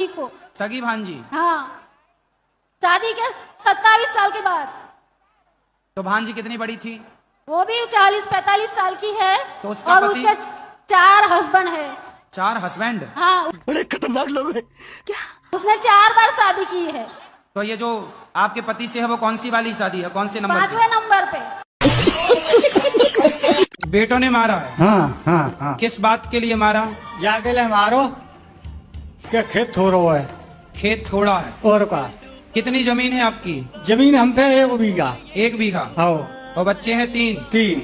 को। सगी भांजी? हाँ, शादी के 27 साल के बाद। तो भांजी कितनी बड़ी थी? वो भी 40-45 साल की है। तो उसका और पति? उसके 4 हस्बैंड है। 4 हस्बैंड? हाँ, बड़े खतरनाक लोग हैं। क्या उसने 4 बार शादी की है। तो ये जो आपके पति से है वो कौन सी वाली शादी है, कौन से नंबर? 5वें नंबर पे। बेटों ने मारा है? हाँ हाँ हाँ। किस बात के लिए मारा? जाके ले मारो क्या खेत थोड़ा हुआ है। खेत थोड़ा है और का कितनी जमीन है आपकी? जमीन हम पे 1 बीघा। 1 बीघा? हाँ और बच्चे हैं 3? 3।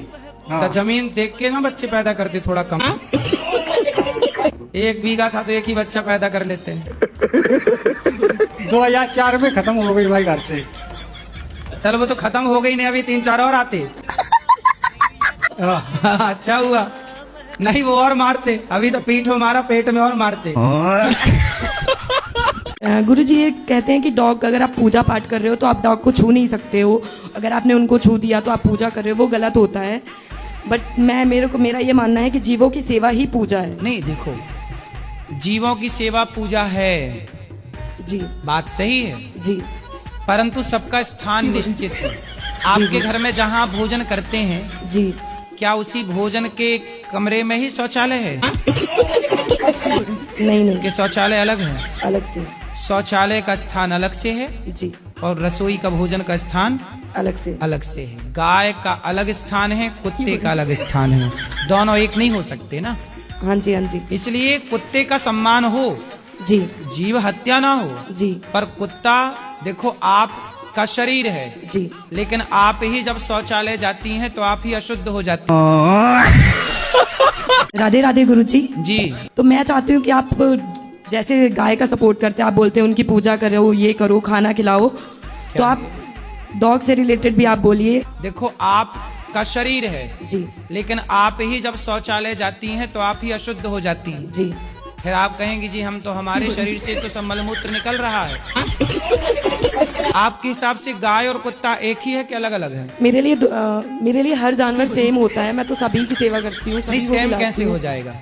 हाँ। तो जमीन देख के ना बच्चे पैदा करते थोड़ा कम। 1 बीघा था तो 1 ही बच्चा पैदा कर लेते हैं। 2004 में खत्म हो गई भाई घर से। चलो वो तो खत्म हो गई नहीं, अभी 3-4 और आते। अच्छा हुआ, नहीं वो और मारते, अभी तो पीठ में मारा, पेट में और मारते। गुरुजी ये कहते हैं कि डॉग, अगर आप पूजा पाठ कर रहे हो तो आप डॉग को छू नहीं सकते हो। अगर आपने उनको छू दिया तो आप पूजा कर रहे हो, वो गलत होता है। बट मेरा ये मानना है कि जीवों की सेवा ही पूजा है। नहीं देखो, जीवों की सेवा पूजा है जी, बात सही है जी, परंतु सबका स्थान निश्चित है। आपके घर में जहाँ भोजन करते हैं जी, क्या उसी भोजन के कमरे में ही शौचालय है? नहीं, कि शौचालय अलग है? अलग से। शौचालय का स्थान अलग से है जी, और रसोई का भोजन का स्थान अलग से। अलग से है। गाय का अलग स्थान है, कुत्ते का अलग स्थान है, दोनों एक नहीं हो सकते ना। हाँ जी, हाँ जी, इसलिए कुत्ते का सम्मान हो, जी, जीव हत्या ना हो। जी, पर कुत्ता देखो आप का शरीर है जी, लेकिन आप ही जब शौचालय जाती हैं तो आप ही अशुद्ध हो जाती हैं। राधे राधे गुरुजी। जी तो मैं चाहती हूँ कि आप जैसे गाय का सपोर्ट करते हैं, आप बोलते हैं उनकी पूजा करो, ये करो, खाना खिलाओ, तो आप डॉग से रिलेटेड भी आप बोलिए। देखो आप का शरीर है जी, लेकिन आप ही जब शौचालय जाती हैं तो आप ही अशुद्ध हो जाती हैं। जी, फिर आप कहेंगे जी हम तो, हमारे शरीर से तो सब मलमूत्र निकल रहा है। आपके हिसाब से गाय और कुत्ता एक ही है कि अलग अलग है? मेरे लिए हर जानवर सेम होता है। मैं तो सभी की सेवा करती हूँ। नहीं, सेम कैसे हो जाएगा?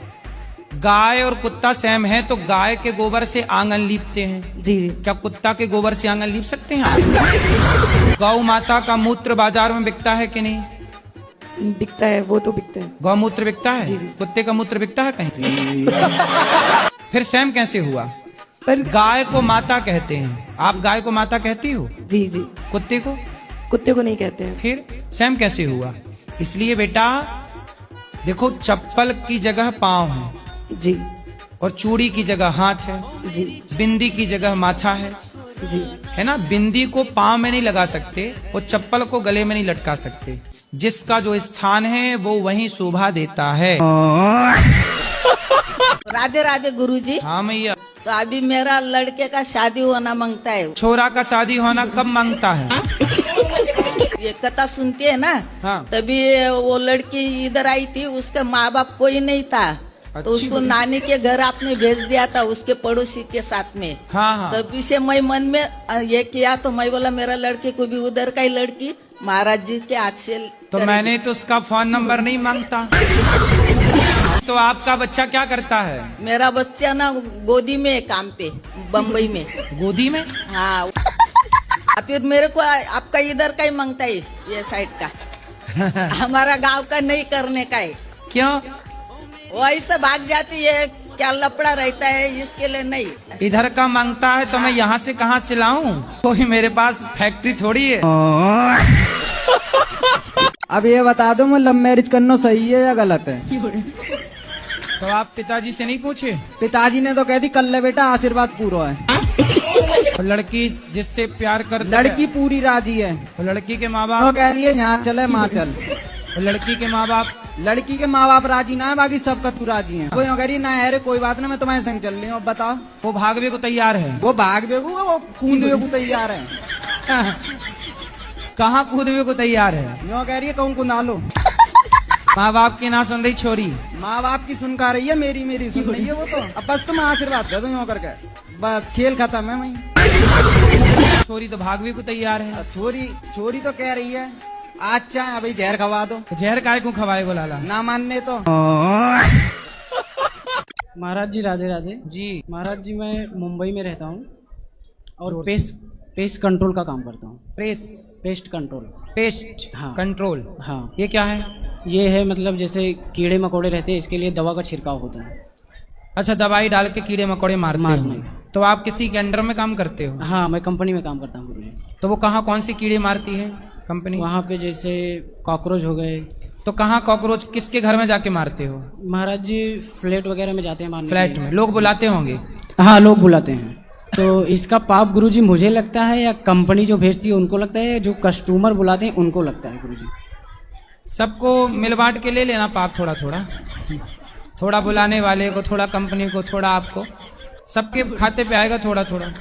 गाय और कुत्ता सेम है तो गाय के गोबर से आंगन लीपते हैं, जी, जी, क्या कुत्ता के गोबर से आंगन लीप सकते हैं? गौ माता का मूत्र बाजार में बिकता है कि नहीं? बिकता है, वो तो बिकता है। गौमूत्र बिकता है? जी, जी। कुत्ते का मूत्र बिकता है कहीं? फिर सेम कैसे हुआ? पर गाय को माता कहते हैं, आप गाय को माता कहती हो? जी, जी, कुत्ते को? कुत्ते को नहीं कहते हैं। फिर सेम कैसे हुआ? इसलिए बेटा देखो, चप्पल की जगह पाँव है जी, और चूड़ी की जगह हाथ है, जी, बिंदी की जगह माथा है, जी, है ना। बिंदी को पाँव में नहीं लगा सकते और चप्पल को गले में नहीं लटका सकते। जिसका जो स्थान है वो वहीं शोभा देता है। राधे राधे गुरुजी। हाँ मैया। तो अभी मेरा लड़के का शादी होना मांगता है। छोरा का शादी होना कब मांगता है? ये कथा सुनती है ना, हाँ। तभी वो लड़की इधर आई थी, उसके माँ बाप कोई नहीं था, तो उसको नानी के घर आपने भेज दिया था उसके पड़ोसी के साथ में। हाँ हाँ। तभी से मैं मन में ये किया, तो मैं बोला मेरा लड़के को भी उधर का ही लड़की महाराज जी के हाथ से तो मैंने तो उसका फोन नंबर नहीं मांगता। तो आपका बच्चा क्या करता है? मेरा बच्चा ना गोदी में है, काम पे, बम्बई में। गोदी में? हाँ। फिर मेरे को आपका इधर का ही मांगता है, ये साइड का। हमारा गांव का नहीं करने का है। क्यों? वो ऐसे भाग जाती है, क्या लपड़ा रहता है, इसके लिए नहीं। इधर का मांगता है तो मैं यहाँ से कहाँ से लाऊं? कोई मेरे पास फैक्ट्री थोड़ी है। अब ये बता दो, मैं लव मैरिज करना सही है या गलत है? तो आप पिताजी से नहीं पूछे? पिताजी ने तो कह दी, कर ले बेटा, आशीर्वाद पूरा है। तो लड़की जिससे प्यार कर, लड़की पूरी राजी है। तो लड़की के माँ वो बाप? कह रही है यहाँ चले माँ चल। तो लड़की के माँ बाप? लड़की के माँ बाप राजी ना है, बाकी सबका तू राजी है। वो कह रही ना, अरे कोई बात ना, मैं तुम्हारे संग चल रही हूँ। अब बताओ। वो भागवे को तैयार है? वो भाग बेगू, वो कूदवे को तैयार है। कहाँ कूदवे को तैयार है? यो कह रही है कहूँ कुंदा लो। माँ बाप की ना सुन रही छोरी? माँ बाप की सुन का रही है, मेरी सुन रही है वो तो। अब बस तुम आशीर्वाद दे दो यो करके, बस खेल खत्म है। मैं छोरी तो भागवे को तैयार है। छोरी तो कह रही है अच्छा अभी जहर खवा दो। तो जहर काय को खवाए को लाला? ना मानने तो महाराज जी राधे राधे। जी। महाराज जी मैं मुंबई में रहता हूँ और पेस्ट कंट्रोल का काम करता हूँ। Pest control. पेस्ट हाँ। कंट्रोल। हाँ, ये क्या है? ये है मतलब जैसे कीड़े मकोड़े रहते हैं, इसके लिए दवा का छिड़काव होता है। अच्छा, दवाई डाल के कीड़े मकोड़े मारते मारने। हो। तो आप किसी के अंडर में काम करते हो? हाँ, मैं कंपनी में काम करता हूँ गुरुजी। तो वो कहाँ कौन सी कीड़े मारती है कंपनी? वहाँ पे जैसे कॉकरोच हो गए। तो कहाँ कॉकरोच, किसके घर में जाके मारते हो? महाराज जी फ्लैट वगैरह में जाते हैं मारने के फ्लैट लिए। में लोग बुलाते होंगे। हाँ, लोग बुलाते हैं। तो इसका पाप गुरुजी मुझे लगता है या कंपनी जो भेजती है उनको लगता है, या जो कस्टमर बुलाते हैं उनको लगता है गुरुजी? सबको मिल बांट के ले लेना पाप, थोड़ा थोड़ा, थोड़ा बुलाने वाले को, थोड़ा कंपनी को, थोड़ा आपको, सबके खाते पे आएगा थोड़ा थोड़ा।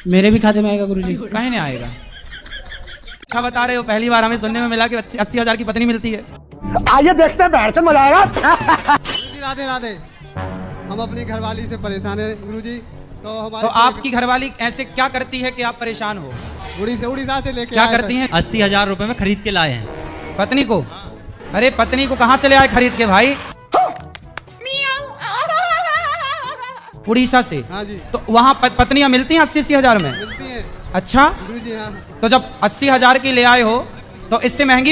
मेरे भी खाते में आएगा गुरुजी? कहीं नहीं आएगा। अच्छा बता रहे हो, पहली बार हमें सुनने में मिला कि 80,000 की पत्नी मिलती है। आइए देखते हैं, बैठ मजा आएगा। गुरुजी राधे राधे। हम अपनी घरवाली से परेशान है गुरुजी। तो हमारे तो आपकी घरवाली ऐसे क्या करती है कि आप परेशान हो? उड़ीसा से लेके क्या आए करती हैं? 80,000 रुपए में खरीद के लाए हैं पत्नी को। अरे पत्नी को कहाँ से ले आए खरीद के भाई? उड़ीसा से। हाँ जी। तो वहाँ पत्नियां मिलती हैं 80,000 में? मिलती है अच्छा, गुरुजी। हाँ तो जब 80,000 की ले आए हो तो इससे महंगी